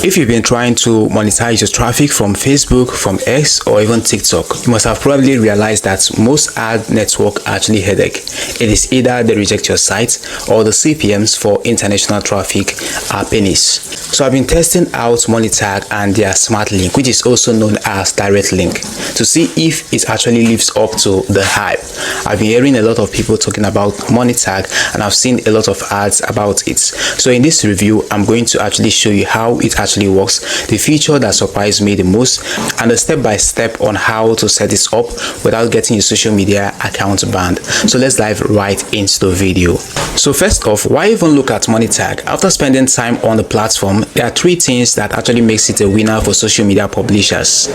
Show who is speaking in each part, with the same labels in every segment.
Speaker 1: If you've been trying to monetize your traffic from Facebook, from X, or even TikTok, you must have probably realized that most ad network are actually headache. It is either they reject your site or the CPMs for international traffic are pennies. So I've been testing out Monetag and their SmartLink, which is also known as Direct Link, to see if it actually lives up to the hype. I've been hearing a lot of people talking about Monetag and I've seen a lot of ads about it. So in this review, I'm going to actually show you how it actually works, the feature that surprised me the most, and a step-by-step on how to set this up without getting your social media account banned. So let's dive right into the video. So first off, why even look at Monetag? After spending time on the platform, there are three things that actually makes it a winner for social media publishers.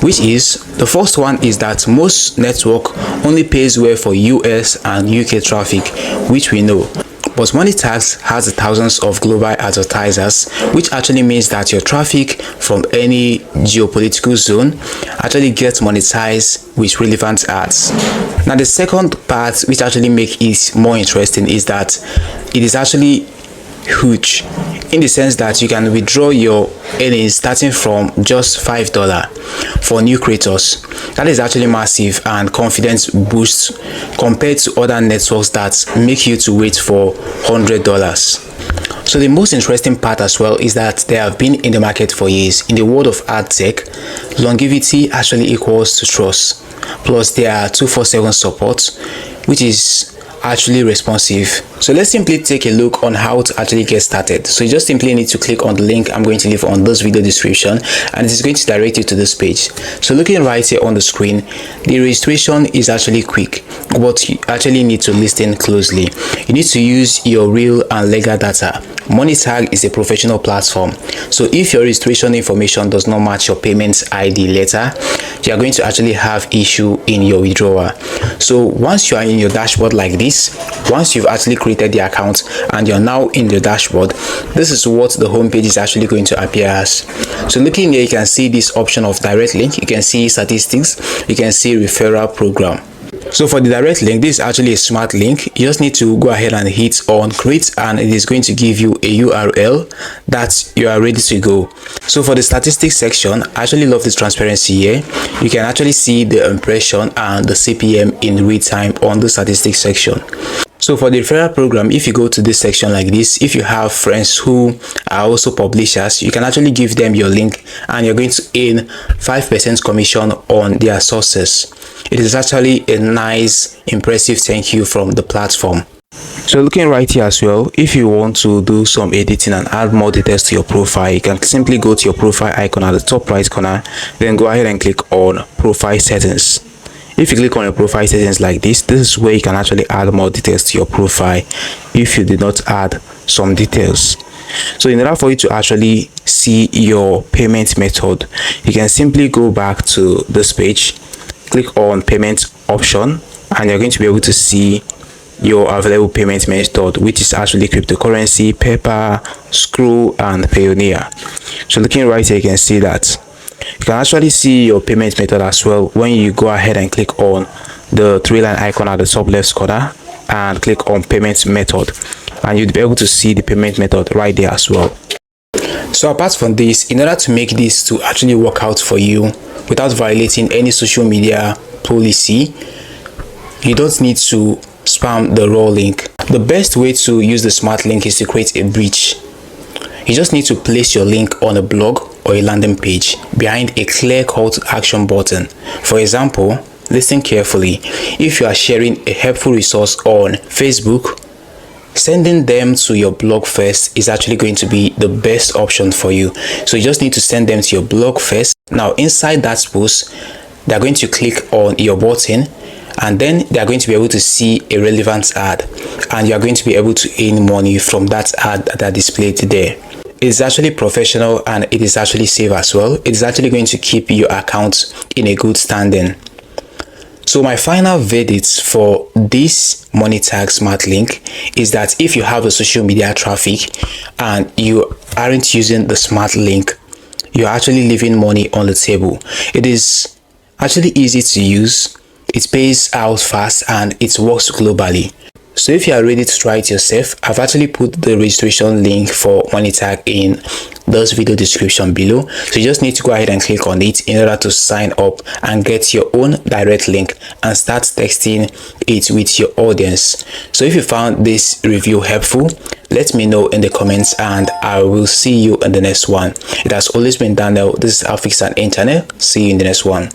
Speaker 1: Which is, the first one is that most network only pays well for US and UK traffic, which we know. But Monetag has thousands of global advertisers, which actually means that your traffic from any geopolitical zone actually gets monetized with relevant ads. Now the second part which actually makes it more interesting is that it is actually huge, in the sense that you can withdraw your earnings starting from just $5 for new creators. That is actually massive and confidence boost compared to other networks that make you to wait for $100. So the most interesting part as well is that they have been in the market for years. In the world of ad tech, longevity actually equals to trust. Plus their 24/7 support, which is actually responsive. So let's simply take a look on how to actually get started. So you just simply need to click on the link I'm going to leave on this video description, and it is going to direct you to this page. So looking right here on the screen, the registration is actually quick, but you actually need to listen closely. You need to use your real and legal data. Monetag is a professional platform, so if your registration information does not match your payment ID letter, you are going to actually have issue in your withdrawal. So once you are in your dashboard like this, once you've actually created the account and you're now in the dashboard, this is what the home page is actually going to appear as. So looking here, you can see this option of direct link, you can see statistics, you can see referral program. So for the direct link, this is actually a smart link. You just need to go ahead and hit on create, and it is going to give you a URL that you are ready to go. So for the statistics section, I actually love this transparency here. You can actually see the impression and the CPM in real time on the statistics section. So for the referral program, if you go to this section like this, if you have friends who are also publishers, you can actually give them your link and you're going to earn 5% commission on their sources. It is actually a nice, impressive thank you from the platform. So looking right here as well, if you want to do some editing and add more details to your profile, you can simply go to your profile icon at the top right corner, then go ahead and click on profile settings. If you click on your profile settings like this is where you can actually add more details to your profile if you did not add some details. So in order for you to actually see your payment method, you can simply go back to this page, click on payment option, and you're going to be able to see your available payment method, which is actually cryptocurrency, PayPal, Screw, and Payoneer. So looking right here, you can see that you can actually see your payment method as well when you go ahead and click on the three-line icon at the top left corner and click on payment method, and you'll be able to see the payment method right there as well. So apart from this, in order to make this to actually work out for you without violating any social media policy, you don't need to spam the raw link. The best way to use the smart link is to create a bridge. You just need to place your link on a blog or a landing page behind a clear call to action button. For example, listen carefully. If you are sharing a helpful resource on Facebook, sending them to your blog first is actually going to be the best option for you. So you just need to send them to your blog first. Now inside that post, they're going to click on your button, and then they are going to be able to see a relevant ad, and you are going to be able to earn money from that ad that are displayed there. It is actually professional and it is actually safe as well. It is actually going to keep your account in a good standing. So my final verdict for this Monetag Smart Link is that if you have a social media traffic and you aren't using the Smart Link, you're actually leaving money on the table. It is actually easy to use, it pays out fast, and it works globally. So if you are ready to try it yourself, I've actually put the registration link for Monetag in this video description below. So you just need to go ahead and click on it in order to sign up and get your own direct link and start testing it with your audience. So if you found this review helpful, let me know in the comments and I will see you in the next one. It has always been Daniel. This is How Fix an Internet. See you in the next one.